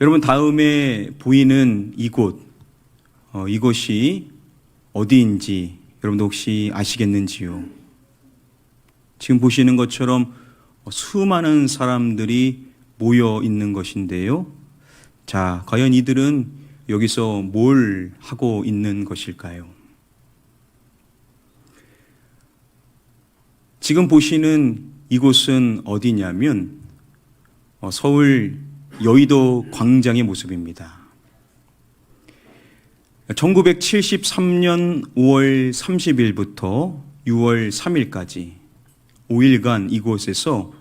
여러분, 다음에 보이는 이곳이 어디인지 여러분도 혹시 아시겠는지요? 지금 보시는 것처럼 수많은 사람들이 모여 있는 것인데요. 자, 과연 이들은 여기서 뭘 하고 있는 것일까요? 지금 보시는 이곳은 어디냐면 서울 여의도 광장의 모습입니다. 1973년 5월 30일부터 6월 3일까지 5일간 이곳에서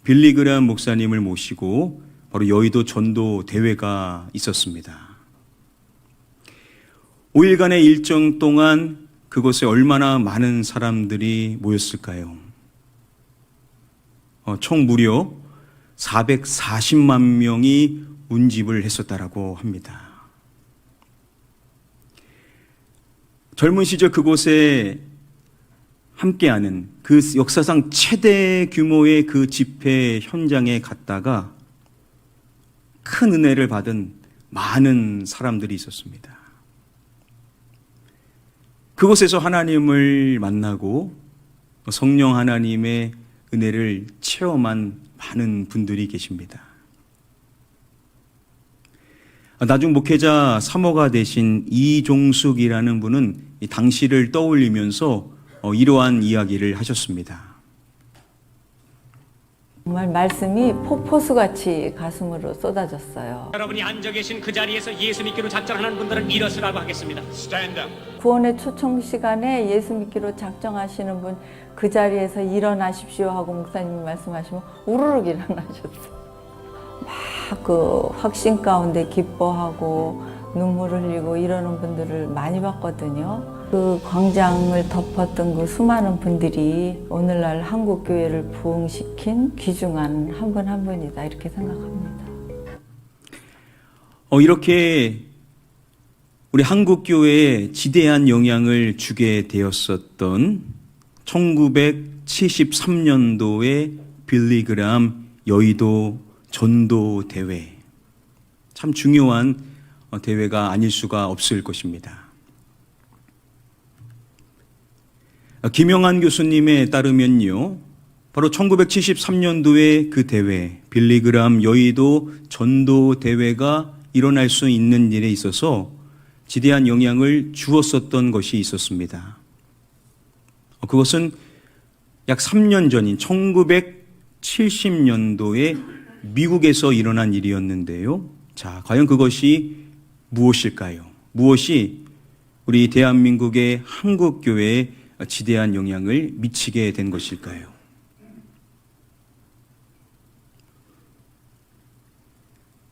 빌리그람 목사님을 모시고 바로 여의도 전도 대회가 있었습니다. 5일간의 일정 동안 그곳에 얼마나 많은 사람들이 모였을까요? 총 무려 440만 명이 운집을 했었다라고 합니다. 젊은 시절 그곳에 함께하는 그 역사상 최대 규모의 그 집회 현장에 갔다가 큰 은혜를 받은 많은 사람들이 있었습니다. 그곳에서 하나님을 만나고 성령 하나님의 은혜를 체험한 많은 분들이 계십니다. 나중 목회자 3호가 되신 이종숙이라는 분은 이 당시를 떠올리면서 이러한 이야기를 하셨습니다. 정말 말씀이 폭포수같이 가슴으로 쏟아졌어요. 여러분이 앉아 계신 그 자리에서 예수 믿기로 작정하는 분들은 일어서라고 하겠습니다. Stand up. 구원의 초청 시간에 예수 믿기로 작정하시는 분 그 자리에서 일어나십시오 하고 목사님이 말씀하시면 우르륵 일어나셨어요. 막 그 확신 가운데 기뻐하고 눈물을 흘리고 이러는 분들을 많이 봤거든요. 그 광장을 덮었던 그 수많은 분들이 오늘날 한국 교회를 부흥시킨 귀중한 한 분 한 분이다 이렇게 생각합니다. 이렇게 우리 한국 교회에 지대한 영향을 주게 되었었던 1973년도의 빌리그람 여의도 전도 대회, 참 중요한 대회가 아닐 수가 없을 것입니다. 김영한 교수님에 따르면요, 바로 1973년도에 그 대회, 빌리그람 여의도 전도 대회가 일어날 수 있는 일에 있어서 지대한 영향을 주었었던 것이 있었습니다. 그것은 약 3년 전인 1970년도에 미국에서 일어난 일이었는데요. 자, 과연 그것이 무엇일까요? 무엇이 우리 대한민국의 한국교회에 지대한 영향을 미치게 된 것일까요?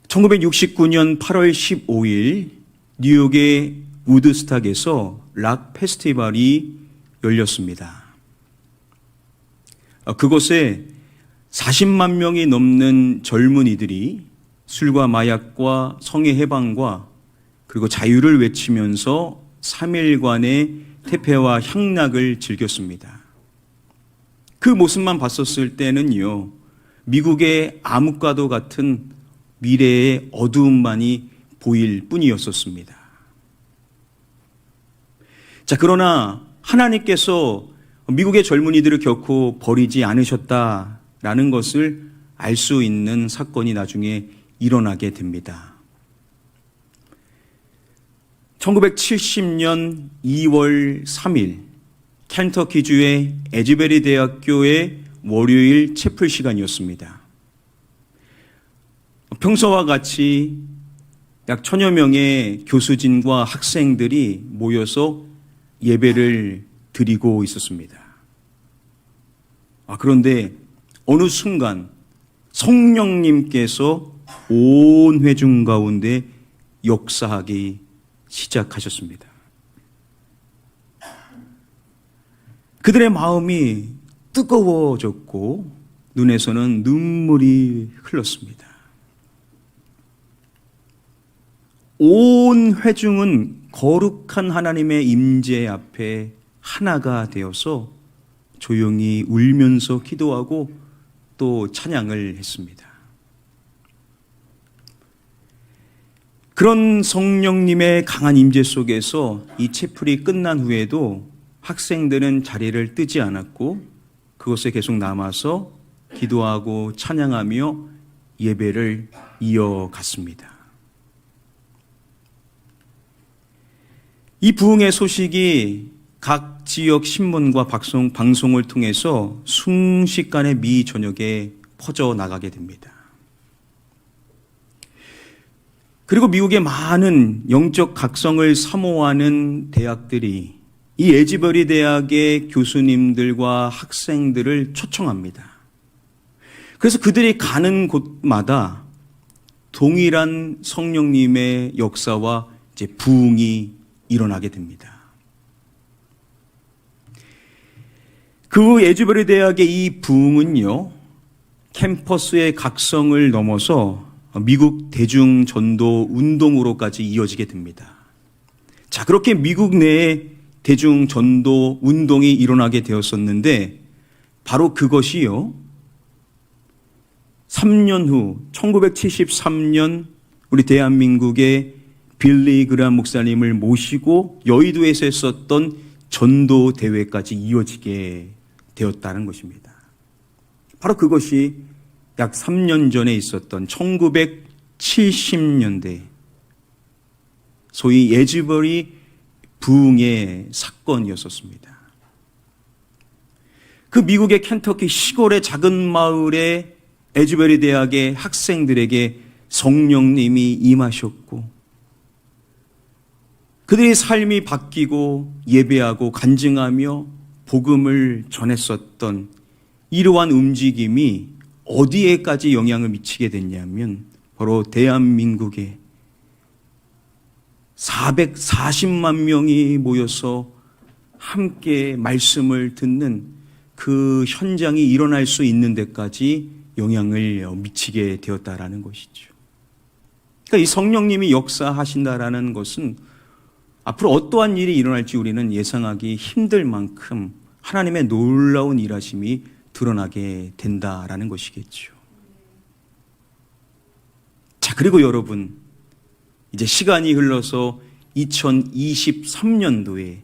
(1969년 8월 15일) 뉴욕의 우드스탁에서 락 페스티벌이 열렸습니다. 그곳에 40만 명이 넘는 젊은이들이 술과 마약과 성의 해방과 그리고 자유를 외치면서 3일간의 태폐와 향락을 즐겼습니다. 그 모습만 봤었을 때는요, 미국의 암흑과도 같은 미래의 어두움만이 보일 뿐이었었습니다. 자, 그러나 하나님께서 미국의 젊은이들을 결코 버리지 않으셨다라는 것을 알 수 있는 사건이 나중에 일어나게 됩니다. 1970년 2월 3일 켄터키주의 에즈베리 대학교의 월요일 채플 시간이었습니다. 평소와 같이 약 1000여 명의 교수진과 학생들이 모여서 예배를 드리고 있었습니다. 그런데 어느 순간 성령님께서 온 회중 가운데 역사하기 시작하셨습니다. 그들의 마음이 뜨거워졌고 눈에서는 눈물이 흘렀습니다. 온 회중은 거룩한 하나님의 임재 앞에 하나가 되어서 조용히 울면서 기도하고 또 찬양을 했습니다. 그런 성령님의 강한 임재 속에서 이 채플이 끝난 후에도 학생들은 자리를 뜨지 않았고 그곳에 계속 남아서 기도하고 찬양하며 예배를 이어갔습니다. 이 부흥의 소식이 각 지역 신문과 방송을 통해서 순식간에 미 전역에 퍼져나가게 됩니다. 그리고 미국의 많은 영적 각성을 사모하는 대학들이 이 에즈베리 대학의 교수님들과 학생들을 초청합니다. 그래서 그들이 가는 곳마다 동일한 성령님의 역사와 이제 부흥이 일어나게 됩니다. 그 에즈베리 대학의 이 부흥은요, 캠퍼스의 각성을 넘어서 미국 대중전도 운동으로까지 이어지게 됩니다. 자, 그렇게 미국 내에 대중전도 운동이 일어나게 되었었는데 바로 그것이요, 3년 후 1973년 우리 대한민국의 빌리 그레엄 목사님을 모시고 여의도에서 했었던 전도 대회까지 이어지게 되었다는 것입니다. 바로 그것이 약 3년 전에 있었던 1970년대 소위 에즈베리 부흥의 사건이었었습니다. 그 미국의 켄터키 시골의 작은 마을의 에즈베리 대학의 학생들에게 성령님이 임하셨고 그들의 삶이 바뀌고 예배하고 간증하며 복음을 전했었던 이러한 움직임이 어디에까지 영향을 미치게 됐냐면 바로 대한민국에 440만 명이 모여서 함께 말씀을 듣는 그 현장이 일어날 수 있는 데까지 영향을 미치게 되었다라는 것이죠. 그러니까 이 성령님이 역사하신다라는 것은 앞으로 어떠한 일이 일어날지 우리는 예상하기 힘들 만큼 하나님의 놀라운 일하심이 드러나게 된다라는 것이겠죠. 자, 그리고 여러분, 이제 시간이 흘러서 2023년도에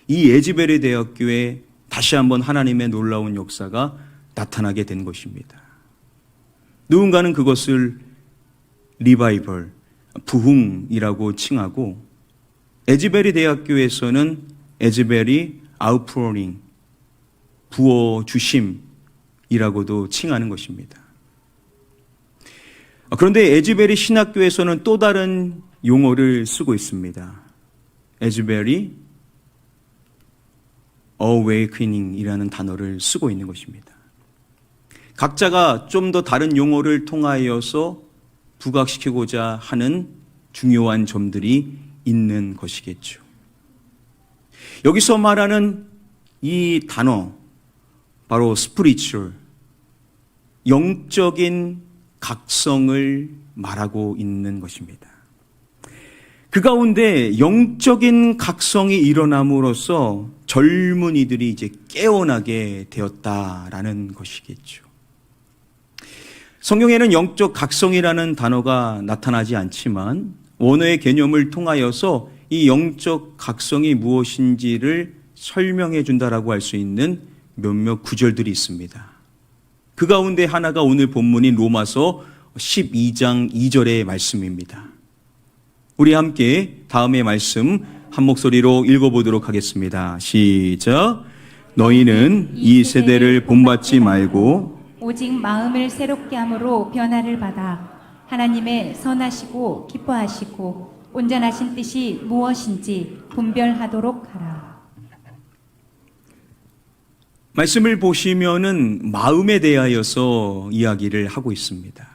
이 에즈베리 대학교에 다시 한번 하나님의 놀라운 역사가 나타나게 된 것입니다. 누군가는 그것을 리바이벌, 부흥이라고 칭하고 에즈베리 대학교에서는 에즈베리 아웃포링, 부어주심이라고도 칭하는 것입니다. 그런데 에즈베리 신학교에서는 또 다른 용어를 쓰고 있습니다. 에즈베리 어웨이크닝이라는 단어를 쓰고 있는 것입니다. 각자가 좀 더 다른 용어를 통하여서 부각시키고자 하는 중요한 점들이 있는 것이겠죠. 여기서 말하는 이 단어, 바로 spiritual, 영적인 각성을 말하고 있는 것입니다. 그 가운데 영적인 각성이 일어남으로써 젊은이들이 이제 깨어나게 되었다라는 것이겠죠. 성경에는 영적 각성이라는 단어가 나타나지 않지만 원어의 개념을 통하여서 이 영적 각성이 무엇인지를 설명해 준다라고 할 수 있는 몇몇 구절들이 있습니다. 그 가운데 하나가 오늘 본문인 로마서 12장 2절의 말씀입니다. 우리 함께 다음의 말씀 한 목소리로 읽어보도록 하겠습니다. 시작. 너희는 이 세대를 본받지 말고 오직 마음을 새롭게 함으로 변화를 받아 하나님의 선하시고 기뻐하시고 온전하신 뜻이 무엇인지 분별하도록 하라. 말씀을 보시면은 마음에 대하여서 이야기를 하고 있습니다.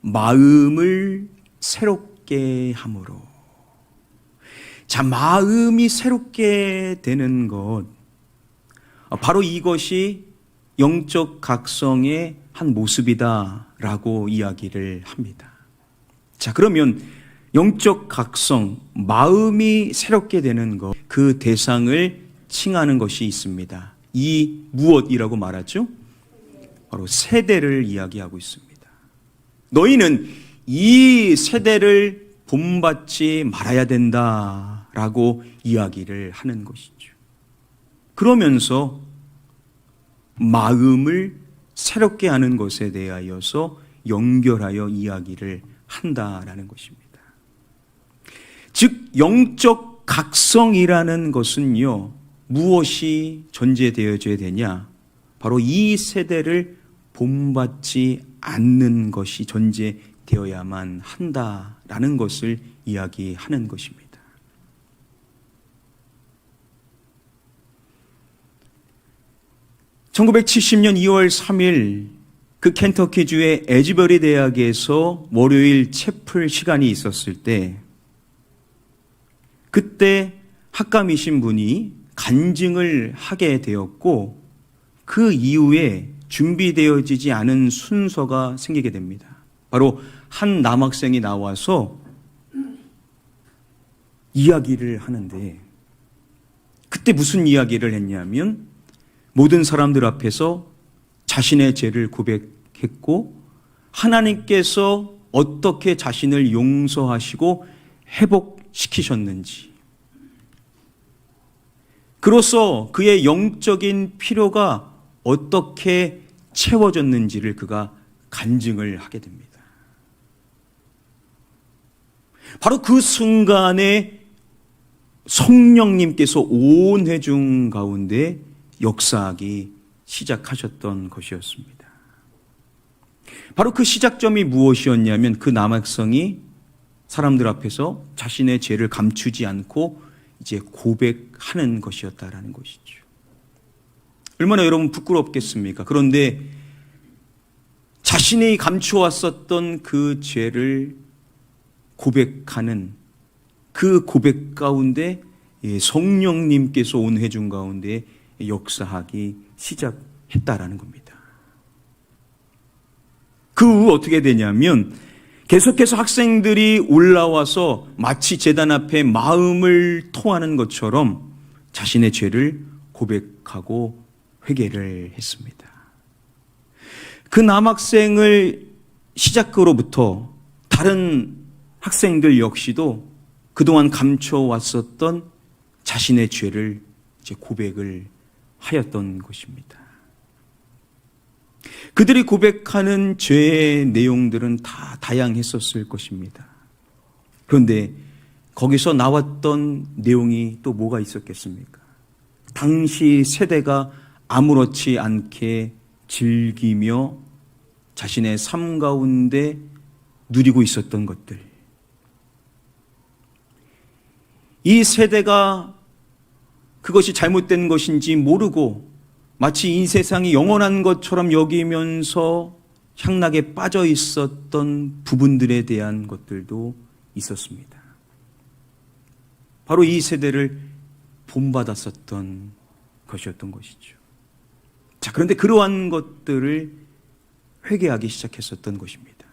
마음을 새롭게 함으로. 자, 마음이 새롭게 되는 것. 바로 이것이 영적 각성의 한 모습이다라고 이야기를 합니다. 자, 그러면 영적 각성, 마음이 새롭게 되는 것, 그 대상을 칭하는 것이 있습니다. 이 무엇이라고 말하죠? 바로 세대를 이야기하고 있습니다. 너희는 이 세대를 본받지 말아야 된다라고 이야기를 하는 것이죠. 그러면서 마음을 새롭게 하는 것에 대하여서 연결하여 이야기를 한다라는 것입니다. 즉 영적 각성이라는 것은요, 무엇이 전제되어져야 되냐? 바로 이 세대를 본받지 않는 것이 전제되어야만 한다라는 것을 이야기하는 것입니다. (1970년 2월 3일) 그 켄터키주의 에즈버리 대학에서 월요일 채플 시간이 있었을 때, 그때 학감이신 분이 간증을 하게 되었고, 그 이후에 준비되어지지 않은 순서가 생기게 됩니다. 바로 한 남학생이 나와서 이야기를 하는데, 그때 무슨 이야기를 했냐면 모든 사람들 앞에서 자신의 죄를 고백했고, 하나님께서 어떻게 자신을 용서하시고 회복시키셨는지, 그로써 그의 영적인 필요가 어떻게 채워졌는지를 그가 간증을 하게 됩니다. 바로 그 순간에 성령님께서 온 회중 가운데 역사하기 시작하셨던 것이었습니다. 바로 그 시작점이 무엇이었냐면, 그 남학생이 사람들 앞에서 자신의 죄를 감추지 않고 이제 고백하는 것이었다라는 것이죠. 얼마나 여러분 부끄럽겠습니까? 그런데 자신이 감추었었던 그 죄를 고백하는 그 고백 가운데 성령님께서 온 회중 가운데 역사하기 시작했다라는 겁니다. 그 후 어떻게 되냐면, 계속해서 학생들이 올라와서 마치 제단 앞에 마음을 토하는 것처럼 자신의 죄를 고백하고 회개를 했습니다. 그 남학생을 시작으로부터 다른 학생들 역시도 그동안 감춰왔었던 자신의 죄를 이제 고백을 하였던 것입니다. 그들이 고백하는 죄의 내용들은 다 다양했었을 것입니다. 그런데 거기서 나왔던 내용이 또 뭐가 있었겠습니까? 당시 세대가 아무렇지 않게 즐기며 자신의 삶 가운데 누리고 있었던 것들. 이 세대가 그것이 잘못된 것인지 모르고 마치 이 세상이 영원한 것처럼 여기면서 향락에 빠져 있었던 부분들에 대한 것들도 있었습니다. 바로 이 세대를 본받았었던 것이었던 것이죠. 자, 그런데 그러한 것들을 회개하기 시작했었던 것입니다.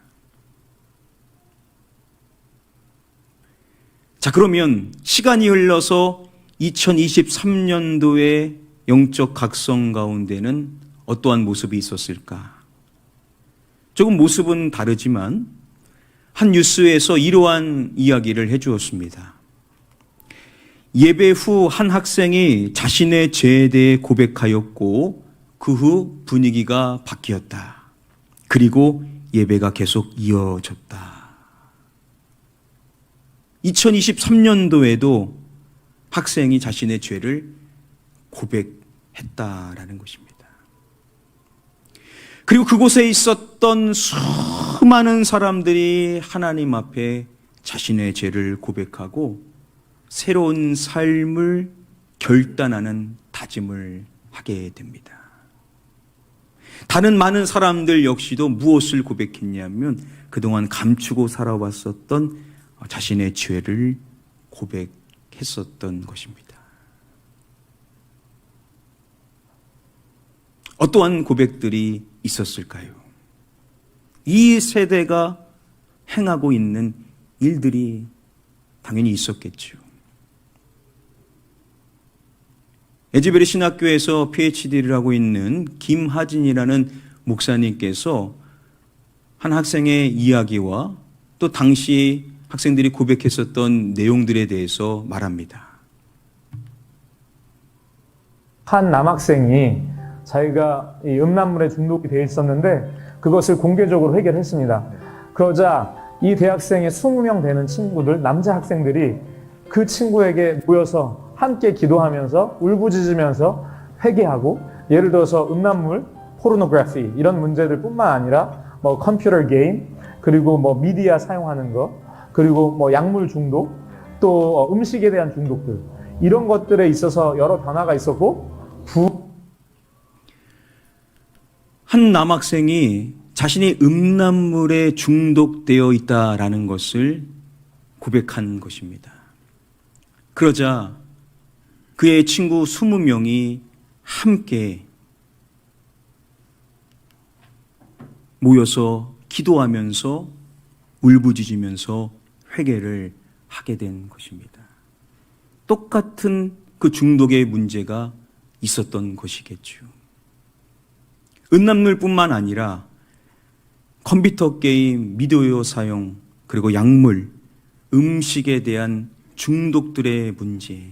자, 그러면 시간이 흘러서 2023년도에 영적 각성 가운데는 어떠한 모습이 있었을까? 조금 모습은 다르지만 한 뉴스에서 이러한 이야기를 해주었습니다. 예배 후 한 학생이 자신의 죄에 대해 고백하였고, 그 후 분위기가 바뀌었다. 그리고 예배가 계속 이어졌다. 2023년도에도 학생이 자신의 죄를 고백했다라는 것입니다. 그리고 그곳에 있었던 수많은 사람들이 하나님 앞에 자신의 죄를 고백하고 새로운 삶을 결단하는 다짐을 하게 됩니다. 다른 많은 사람들 역시도 무엇을 고백했냐면 그동안 감추고 살아왔었던 자신의 죄를 고백했었던 것입니다. 어떠한 고백들이 있었을까요? 이 세대가 행하고 있는 일들이 당연히 있었겠죠. 에즈베리 신학교에서 PhD를 하고 있는 김하진이라는 목사님께서 한 학생의 이야기와 또 당시 학생들이 고백했었던 내용들에 대해서 말합니다. 한 남학생이 자기가 이 음란물에 중독이 되어 있었는데 그것을 공개적으로 회개했습니다. 그러자 이 대학생의 20명 되는 친구들, 남자 학생들이 그 친구에게 모여서 함께 기도하면서 울부짖으면서 회개하고, 예를 들어서 음란물, 포르노그래피 이런 문제들 뿐만 아니라 뭐 컴퓨터 게임, 그리고 뭐 미디어 사용하는 거, 그리고 뭐 약물 중독, 또 음식에 대한 중독들, 이런 것들에 있어서 여러 변화가 있었고, 한 남학생이 자신이 음란물에 중독되어 있다라는 것을 고백한 것입니다. 그러자 그의 친구 20명이 함께 모여서 기도하면서 울부짖으면서 회개를 하게 된 것입니다. 똑같은 그 중독의 문제가 있었던 것이겠죠. 음란물뿐만 아니라 컴퓨터 게임, 미디어 사용, 그리고 약물, 음식에 대한 중독들의 문제.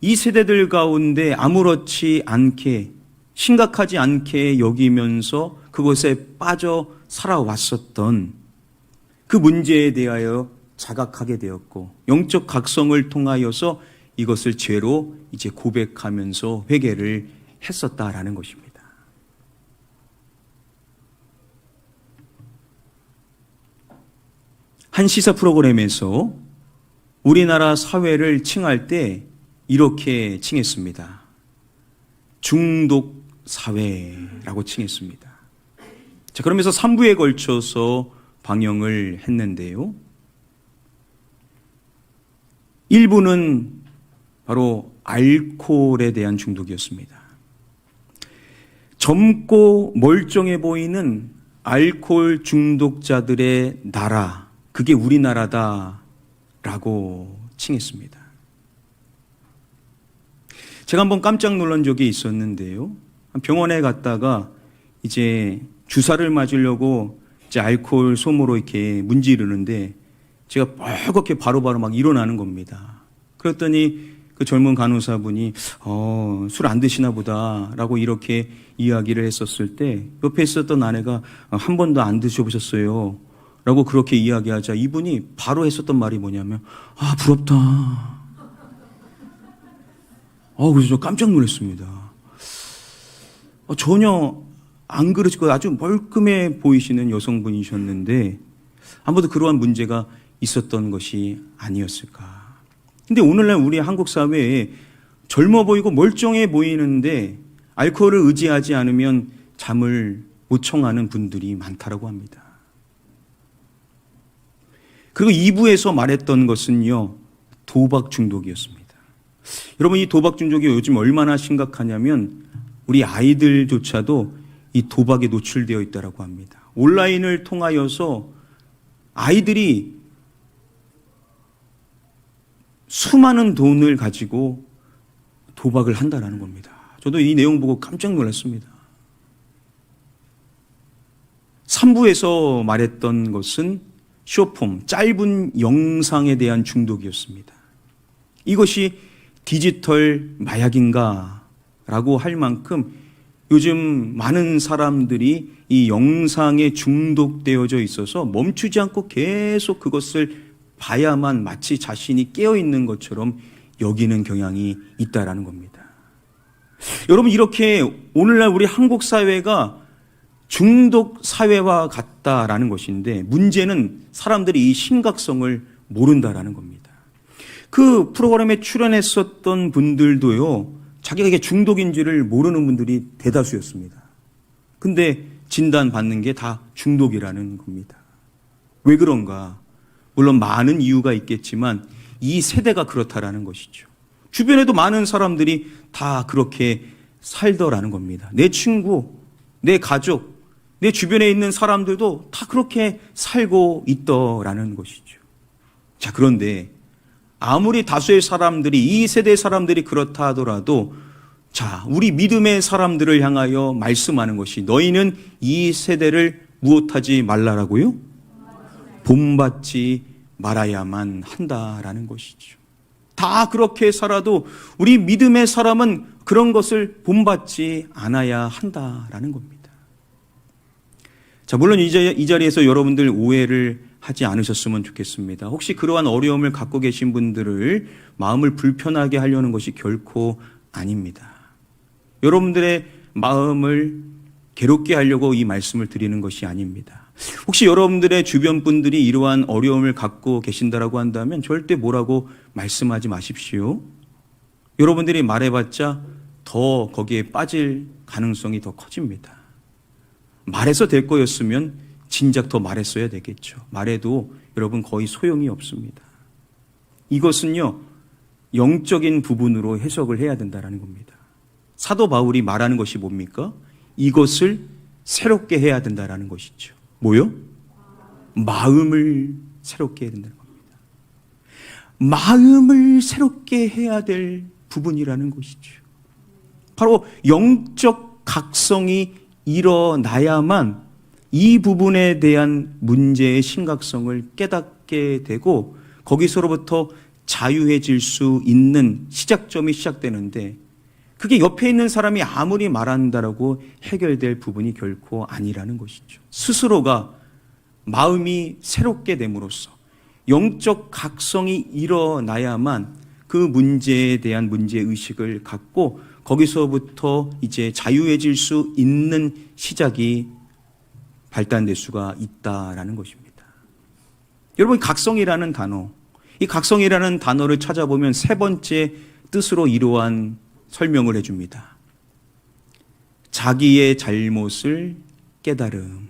이 세대들 가운데 아무렇지 않게, 심각하지 않게 여기면서 그것에 빠져 살아왔었던 그 문제에 대하여 자각하게 되었고, 영적 각성을 통하여서 이것을 죄로 이제 고백하면서 회개를 했었다라는 것입니다. 한 시사 프로그램에서 우리나라 사회를 칭할 때 이렇게 칭했습니다. 중독 사회라고 칭했습니다. 자, 그러면서 3부에 걸쳐서 방영을 했는데요. 1부는 바로 알코올에 대한 중독이었습니다. 젊고 멀쩡해 보이는 알코올 중독자들의 나라, 그게 우리나라다라고 칭했습니다. 제가 한번 깜짝 놀란 적이 있었는데요. 병원에 갔다가 이제 주사를 맞으려고 이제 알코올 솜으로 이렇게 문지르는데 제가 빨갛게 바로바로 막 일어나는 겁니다. 그랬더니 그 젊은 간호사분이 술 안 드시나 보다라고 이렇게 이야기를 했었을 때 옆에 있었던 아내가 한 번도 안 드셔보셨어요 라고 그렇게 이야기하자 이분이 바로 했었던 말이 뭐냐면 부럽다. 그래서 저 깜짝 놀랐습니다. 전혀 안 그러시고 아주 멀끔해 보이시는 여성분이셨는데 아무도 그러한 문제가 있었던 것이 아니었을까. 근데 오늘날 우리 한국 사회에 젊어 보이고 멀쩡해 보이는데 알코올을 의지하지 않으면 잠을 못 청하는 분들이 많다라고 합니다. 그리고 2부에서 말했던 것은요, 도박 중독이었습니다. 여러분, 이 도박 중독이 요즘 얼마나 심각하냐면 우리 아이들조차도 이 도박에 노출되어 있다라고 합니다. 온라인을 통하여서 아이들이 수많은 돈을 가지고 도박을 한다라는 겁니다. 저도 이 내용 보고 깜짝 놀랐습니다. 3부에서 말했던 것은 숏폼, 짧은 영상에 대한 중독이었습니다. 이것이 디지털 마약인가 라고 할 만큼 요즘 많은 사람들이 이 영상에 중독되어져 있어서 멈추지 않고 계속 그것을 봐야만 마치 자신이 깨어있는 것처럼 여기는 경향이 있다라는 겁니다. 여러분, 이렇게 오늘날 우리 한국 사회가 중독 사회와 같다라는 것인데 문제는 사람들이 이 심각성을 모른다라는 겁니다. 그 프로그램에 출연했었던 분들도요, 자기가 이게 중독인지를 모르는 분들이 대다수였습니다. 근데 진단받는 게 다 중독이라는 겁니다. 왜 그런가? 물론 많은 이유가 있겠지만 이 세대가 그렇다라는 것이죠. 주변에도 많은 사람들이 다 그렇게 살더라는 겁니다. 내 친구, 내 가족, 내 주변에 있는 사람들도 다 그렇게 살고 있더라는 것이죠. 자, 그런데 아무리 다수의 사람들이, 이 세대 사람들이 그렇다 하더라도 자, 우리 믿음의 사람들을 향하여 말씀하는 것이 너희는 이 세대를 무엇하지 말라라고요? 본받지 말아야만 한다라는 것이죠. 다 그렇게 살아도 우리 믿음의 사람은 그런 것을 본받지 않아야 한다라는 겁니다. 자, 물론 이 자리에서 여러분들 오해를 하지 않으셨으면 좋겠습니다. 혹시 그러한 어려움을 갖고 계신 분들을 마음을 불편하게 하려는 것이 결코 아닙니다. 여러분들의 마음을 괴롭게 하려고 이 말씀을 드리는 것이 아닙니다. 혹시 여러분들의 주변 분들이 이러한 어려움을 갖고 계신다라고 한다면 절대 뭐라고 말씀하지 마십시오. 여러분들이 말해봤자 더 거기에 빠질 가능성이 더 커집니다. 말해서 될 거였으면 진작 더 말했어야 되겠죠. 말해도 여러분 거의 소용이 없습니다. 이것은요, 영적인 부분으로 해석을 해야 된다는 겁니다. 사도 바울이 말하는 것이 뭡니까? 이것을 새롭게 해야 된다는 것이죠. 뭐요? 마음을 새롭게 해야 된다는 겁니다. 마음을 새롭게 해야 될 부분이라는 것이죠. 바로 영적 각성이 일어나야만 이 부분에 대한 문제의 심각성을 깨닫게 되고 거기서로부터 자유해질 수 있는 시작점이 시작되는데, 그게 옆에 있는 사람이 아무리 말한다라고 해결될 부분이 결코 아니라는 것이죠. 스스로가 마음이 새롭게 됨으로써 영적 각성이 일어나야만 그 문제에 대한 문제의식을 갖고 거기서부터 이제 자유해질 수 있는 시작이 발단될 수가 있다라는 것입니다. 여러분, 각성이라는 단어, 이 각성이라는 단어를 찾아보면 세 번째 뜻으로 이러한 설명을 해줍니다. 자기의 잘못을 깨달음.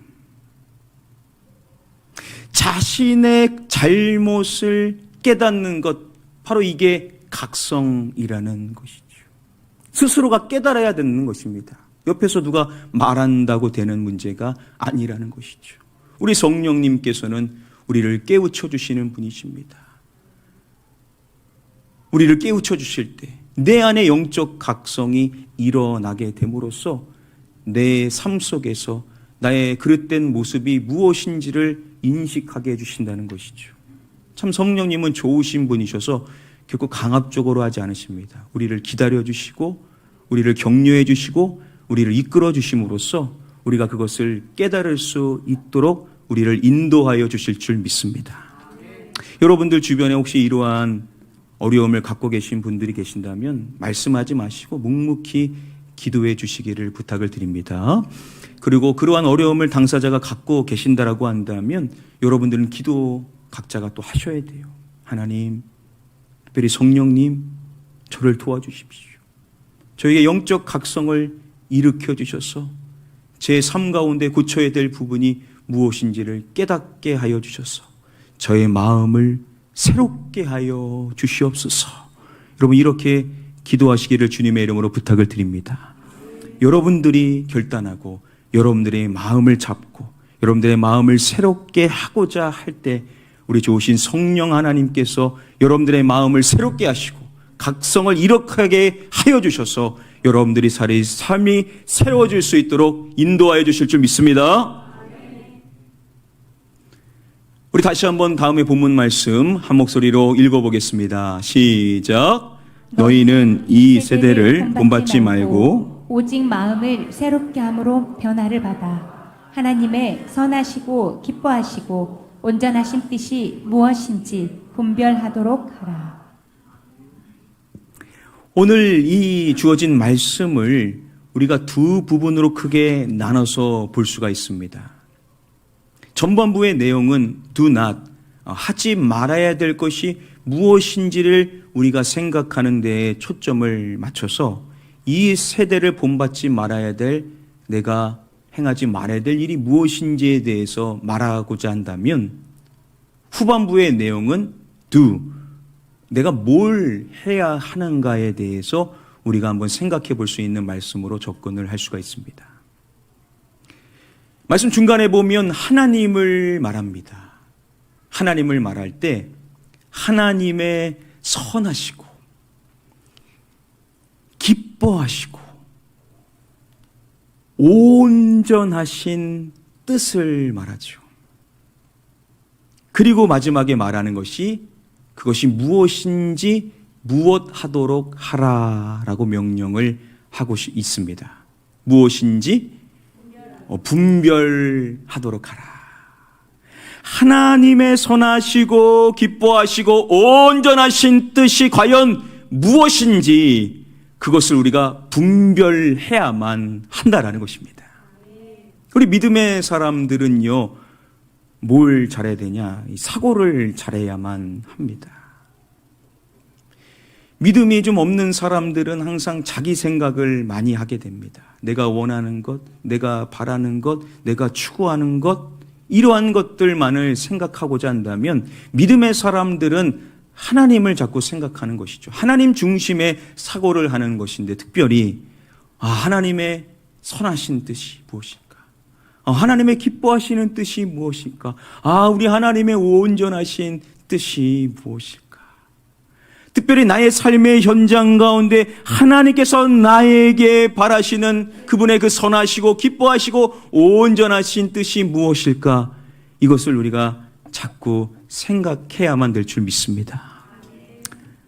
자신의 잘못을 깨닫는 것, 바로 이게 각성이라는 것이죠. 스스로가 깨달아야 되는 것입니다. 옆에서 누가 말한다고 되는 문제가 아니라는 것이죠. 우리 성령님께서는 우리를 깨우쳐 주시는 분이십니다. 우리를 깨우쳐 주실 때 내 안에 영적 각성이 일어나게 됨으로써 내 삶 속에서 나의 그릇된 모습이 무엇인지를 인식하게 해주신다는 것이죠. 참 성령님은 좋으신 분이셔서 결코 강압적으로 하지 않으십니다. 우리를 기다려주시고 우리를 격려해 주시고 우리를 이끌어 주심으로써 우리가 그것을 깨달을 수 있도록 우리를 인도하여 주실 줄 믿습니다. 여러분들 주변에 혹시 이러한 어려움을 갖고 계신 분들이 계신다면 말씀하지 마시고 묵묵히 기도해 주시기를 부탁을 드립니다. 그리고 그러한 어려움을 당사자가 갖고 계신다라고 한다면 여러분들은 기도 각자가 또 하셔야 돼요. 하나님, 특별히 성령님, 저를 도와주십시오. 저에게 영적 각성을 일으켜 주셔서 제 삶 가운데 고쳐야 될 부분이 무엇인지를 깨닫게 하여 주셔서 저의 마음을 새롭게 하여 주시옵소서. 여러분, 이렇게 기도하시기를 주님의 이름으로 부탁을 드립니다. 여러분들이 결단하고 여러분들의 마음을 잡고 여러분들의 마음을 새롭게 하고자 할 때 우리 좋으신 성령 하나님께서 여러분들의 마음을 새롭게 하시고 각성을 이룩하게 하여 주셔서 여러분들이 살이 삶이 새로워질 수 있도록 인도하여 주실 줄 믿습니다. 우리 다시 한번 다음에 본문 말씀 한 목소리로 읽어보겠습니다. 시작. 너희는 이 세대를 본받지 말고 오직 마음을 새롭게 함으로 변화를 받아 하나님의 선하시고 기뻐하시고 온전하신 뜻이 무엇인지 분별하도록 하라. 오늘 이 주어진 말씀을 우리가 두 부분으로 크게 나눠서 볼 수가 있습니다. 전반부의 내용은 do not, 하지 말아야 될 것이 무엇인지를 우리가 생각하는 데에 초점을 맞춰서 이 세대를 본받지 말아야 될, 내가 행하지 말아야 될 일이 무엇인지에 대해서 말하고자 한다면, 후반부의 내용은 do, 내가 뭘 해야 하는가에 대해서 우리가 한번 생각해 볼 수 있는 말씀으로 접근을 할 수가 있습니다. 말씀 중간에 보면 하나님을 말합니다. 하나님을 말할 때 하나님의 선하시고 기뻐하시고 온전하신 뜻을 말하죠. 그리고 마지막에 말하는 것이 그것이 무엇인지 무엇하도록 하라라고 명령을 하고 있습니다. 무엇인지 분별하도록 하라. 하나님의 선하시고 기뻐하시고 온전하신 뜻이 과연 무엇인지 그것을 우리가 분별해야만 한다라는 것입니다. 우리 믿음의 사람들은요, 뭘 잘해야 되냐? 사고를 잘해야만 합니다. 믿음이 좀 없는 사람들은 항상 자기 생각을 많이 하게 됩니다. 내가 원하는 것, 내가 바라는 것, 내가 추구하는 것, 이러한 것들만을 생각하고자 한다면 믿음의 사람들은 하나님을 자꾸 생각하는 것이죠. 하나님 중심의 사고를 하는 것인데, 특별히 하나님의 선하신 뜻이 무엇일까? 하나님의 기뻐하시는 뜻이 무엇일까? 우리 하나님의 온전하신 뜻이 무엇일까? 특별히 나의 삶의 현장 가운데 하나님께서 나에게 바라시는 그분의 그 선하시고 기뻐하시고 온전하신 뜻이 무엇일까? 이것을 우리가 자꾸 생각해야만 될 줄 믿습니다.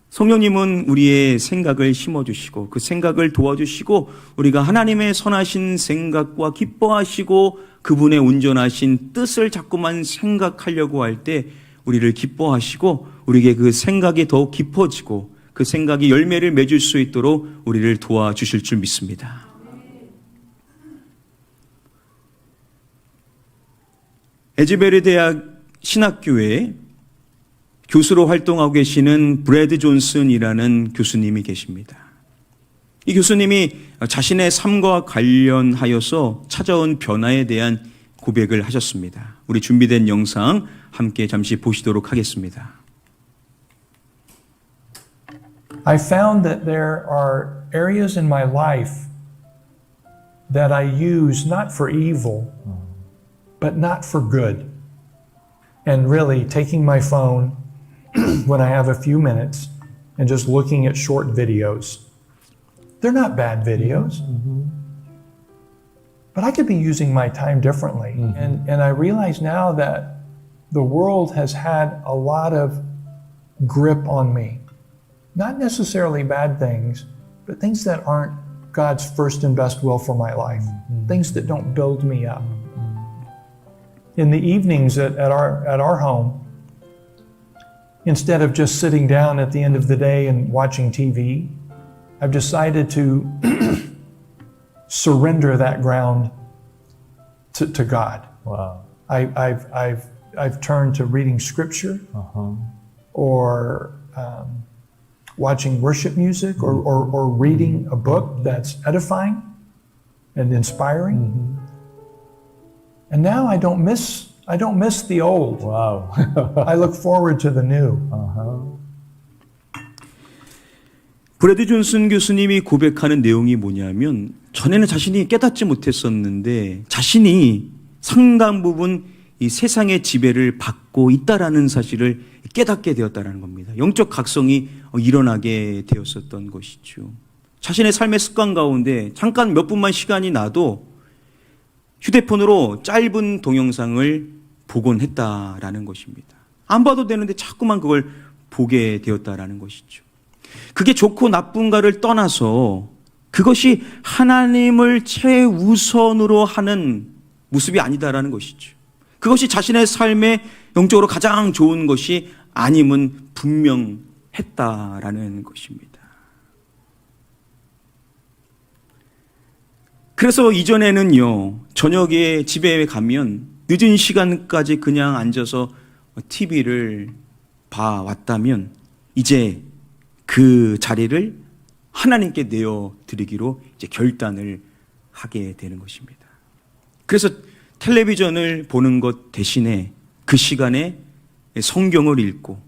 성령님은 우리의 생각을 심어주시고 그 생각을 도와주시고 우리가 하나님의 선하신 생각과 기뻐하시고 그분의 온전하신 뜻을 자꾸만 생각하려고 할 때 우리를 기뻐하시고 우리에게 그 생각이 더욱 깊어지고 그 생각이 열매를 맺을 수 있도록 우리를 도와주실 줄 믿습니다. 에즈베르 대학 신학교에 교수로 활동하고 계시는 브래드 존슨이라는 교수님이 계십니다. 이 교수님이 자신의 삶과 관련하여서 찾아온 변화에 대한 고백을 하셨습니다. 우리 준비된 영상 함께 잠시 보시도록 하겠습니다. I found that there are areas in my life that I use not for evil, but not for good. And really taking my phone when I have a few minutes and just looking at short videos. They're not bad videos, but I could be using my time differently. And I realize now that the world has had a lot of grip on me. Not necessarily bad things, but things that aren't God's first and best will for my life. Things that don't build me up. In the evenings at our home, instead of just sitting down at the end of the day and watching TV, I've decided to surrender that ground to God. Wow. I've turned to reading scripture or watching worship music or reading a book that's edifying and inspiring. And now I don't miss the old. Wow. I look forward to the new. 브래드 존슨 교수님이 고백하는 내용이 뭐냐면 전에는 자신이 깨닫지 못했었는데 자신이 상당 부분 이 세상의 지배를 받고 있다라는 사실을 깨닫게 되었다는 겁니다. 영적 각성이 일어나게 되었었던 것이죠. 자신의 삶의 습관 가운데 잠깐 몇 분만 시간이 나도 휴대폰으로 짧은 동영상을 보곤 했다라는 것입니다. 안 봐도 되는데 자꾸만 그걸 보게 되었다라는 것이죠. 그게 좋고 나쁜가를 떠나서 그것이 하나님을 최우선으로 하는 모습이 아니다라는 것이죠. 그것이 자신의 삶에 영적으로 가장 좋은 것이 아님은 분명했다라는 것입니다. 그래서 이전에는요, 저녁에 집에 가면 늦은 시간까지 그냥 앉아서 TV를 봐왔다면 이제 그 자리를 하나님께 내어드리기로 이제 결단을 하게 되는 것입니다. 그래서 텔레비전을 보는 것 대신에 그 시간에 성경을 읽고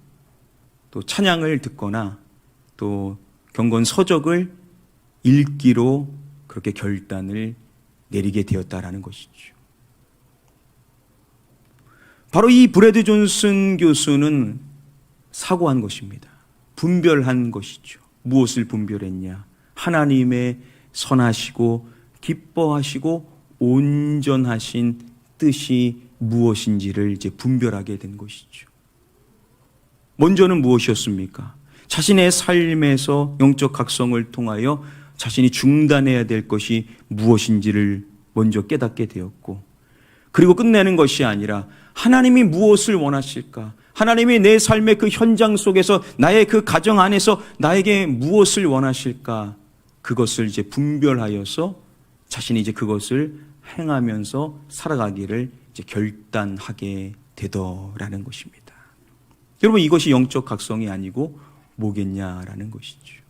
또 찬양을 듣거나 또 경건 서적을 읽기로 그렇게 결단을 내리게 되었다라는 것이죠. 바로 이 브래드 존슨 교수는 사고한 것입니다. 분별한 것이죠. 무엇을 분별했냐? 하나님의 선하시고 기뻐하시고 온전하신 뜻이 무엇인지를 이제 분별하게 된 것이죠. 먼저는 무엇이었습니까? 자신의 삶에서 영적 각성을 통하여 자신이 중단해야 될 것이 무엇인지를 먼저 깨닫게 되었고, 그리고 끝내는 것이 아니라 하나님이 무엇을 원하실까? 하나님이 내 삶의 그 현장 속에서 나의 그 가정 안에서 나에게 무엇을 원하실까? 그것을 이제 분별하여서 자신이 이제 그것을 행하면서 살아가기를 이제 결단하게 되더라는 것입니다. 여러분, 이것이 영적 각성이 아니고 뭐겠냐라는 것이죠.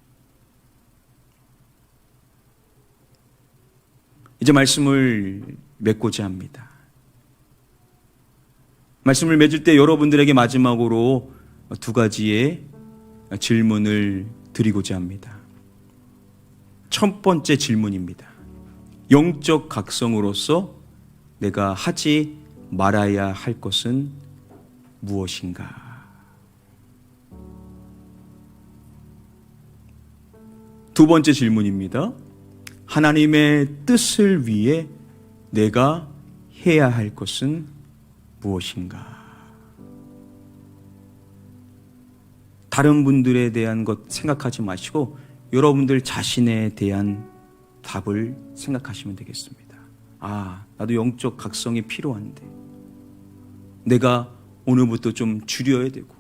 이제 말씀을 맺고자 합니다. 말씀을 맺을 때 여러분들에게 마지막으로 두 가지의 질문을 드리고자 합니다. 첫 번째 질문입니다. 영적 각성으로서 내가 하지 말아야 할 것은 무엇인가? 두 번째 질문입니다. 하나님의 뜻을 위해 내가 해야 할 것은 무엇인가? 다른 분들에 대한 것 생각하지 마시고 여러분들 자신에 대한 답을 생각하시면 되겠습니다. 나도 영적 각성이 필요한데 내가 오늘부터 좀 줄여야 되고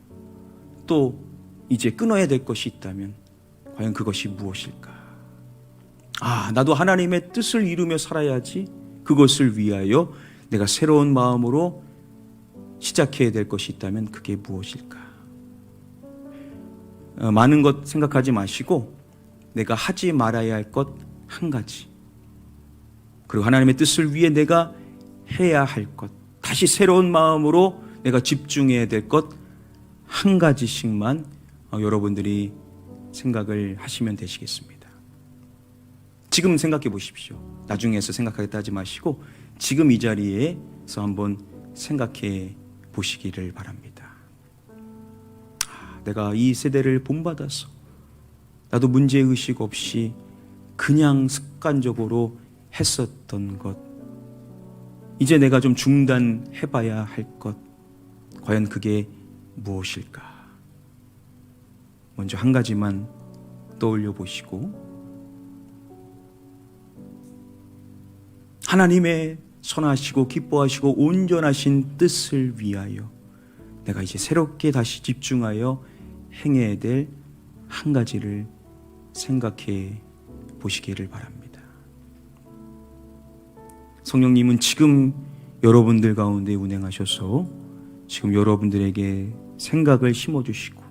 또 이제 끊어야 될 것이 있다면 과연 그것이 무엇일까? 나도 하나님의 뜻을 이루며 살아야지. 그것을 위하여 내가 새로운 마음으로 시작해야 될 것이 있다면 그게 무엇일까? 많은 것 생각하지 마시고 내가 하지 말아야 할 것 한 가지, 그리고 하나님의 뜻을 위해 내가 해야 할 것, 다시 새로운 마음으로 내가 집중해야 될 것 한 가지씩만 여러분들이 생각을 하시면 되시겠습니다. 지금 생각해 보십시오. 나중에서 생각하겠다 하지 마시고 지금 이 자리에서 한번 생각해 보시기를 바랍니다. 내가 이 세대를 본받아서 나도 문제의식 없이 그냥 습관적으로 했었던 것, 이제 내가 좀 중단해봐야 할 것, 과연 그게 무엇일까? 먼저 한 가지만 떠올려 보시고, 하나님의 선하시고 기뻐하시고 온전하신 뜻을 위하여 내가 이제 새롭게 다시 집중하여 행해야 될 한 가지를 생각해 보시기를 바랍니다. 성령님은 지금 여러분들 가운데 운행하셔서 지금 여러분들에게 생각을 심어주시고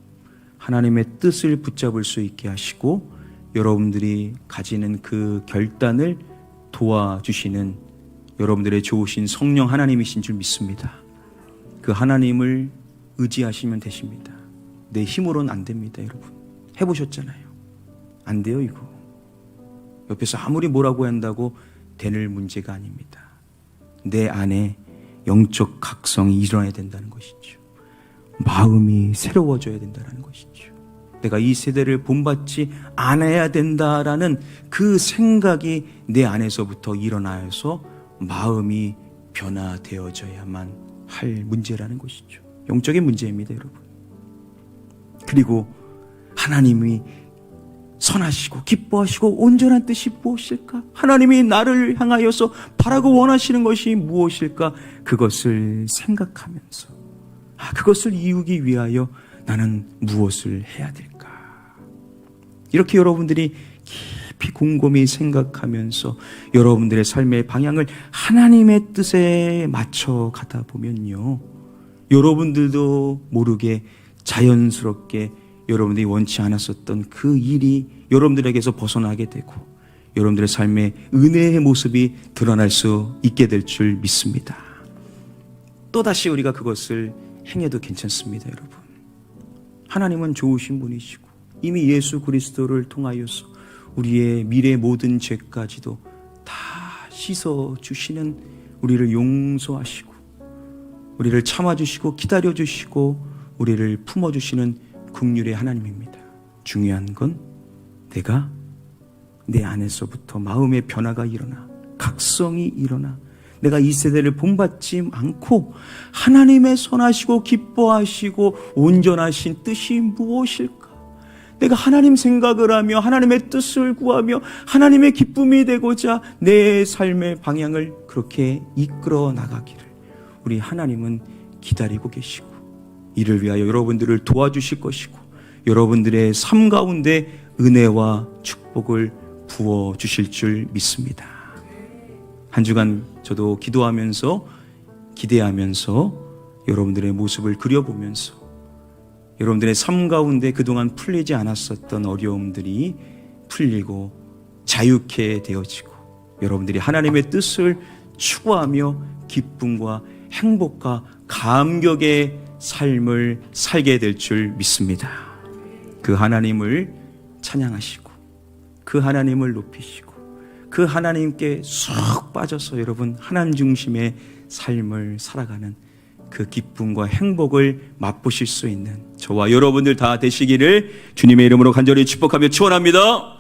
하나님의 뜻을 붙잡을 수 있게 하시고 여러분들이 가지는 그 결단을 도와주시는 여러분들의 좋으신 성령 하나님이신 줄 믿습니다. 그 하나님을 의지하시면 되십니다. 내 힘으로는 안 됩니다, 여러분. 해보셨잖아요. 안 돼요, 이거. 옆에서 아무리 뭐라고 한다고 되는 문제가 아닙니다. 내 안에 영적 각성이 일어나야 된다는 것이죠. 마음이 새로워져야 된다는 것이죠. 내가 이 세대를 본받지 않아야 된다라는 그 생각이 내 안에서부터 일어나서 마음이 변화되어져야만 할 문제라는 것이죠. 영적인 문제입니다, 여러분. 그리고 하나님이 선하시고 기뻐하시고 온전한 뜻이 무엇일까? 하나님이 나를 향하여서 바라고 원하시는 것이 무엇일까? 그것을 생각하면서 그것을 이루기 위하여 나는 무엇을 해야 될까? 이렇게 여러분들이 깊이 곰곰이 생각하면서 여러분들의 삶의 방향을 하나님의 뜻에 맞춰 가다 보면요, 여러분들도 모르게 자연스럽게 여러분들이 원치 않았었던 그 일이 여러분들에게서 벗어나게 되고 여러분들의 삶의 은혜의 모습이 드러날 수 있게 될 줄 믿습니다. 또다시 우리가 그것을 행해도 괜찮습니다, 여러분. 하나님은 좋으신 분이시고 이미 예수 그리스도를 통하여서 우리의 미래 모든 죄까지도 다 씻어주시는, 우리를 용서하시고 우리를 참아주시고 기다려주시고 우리를 품어주시는 긍휼의 하나님입니다. 중요한 건 내가 내 안에서부터 마음의 변화가 일어나 각성이 일어나 내가 이 세대를 본받지 않고 하나님의 선하시고 기뻐하시고 온전하신 뜻이 무엇일까? 내가 하나님 생각을 하며 하나님의 뜻을 구하며 하나님의 기쁨이 되고자 내 삶의 방향을 그렇게 이끌어 나가기를 우리 하나님은 기다리고 계시고 이를 위하여 여러분들을 도와주실 것이고 여러분들의 삶 가운데 은혜와 축복을 부어주실 줄 믿습니다. 한 주간 저도 기도하면서 기대하면서 여러분들의 모습을 그려보면서 여러분들의 삶 가운데 그동안 풀리지 않았었던 어려움들이 풀리고 자유케 되어지고 여러분들이 하나님의 뜻을 추구하며 기쁨과 행복과 감격의 삶을 살게 될 줄 믿습니다. 그 하나님을 찬양하시고 그 하나님을 높이시고 그 하나님께 쏙 빠져서 여러분 하나님 중심의 삶을 살아가는 그 기쁨과 행복을 맛보실 수 있는 저와 여러분들 다 되시기를 주님의 이름으로 간절히 축복하며 축원합니다.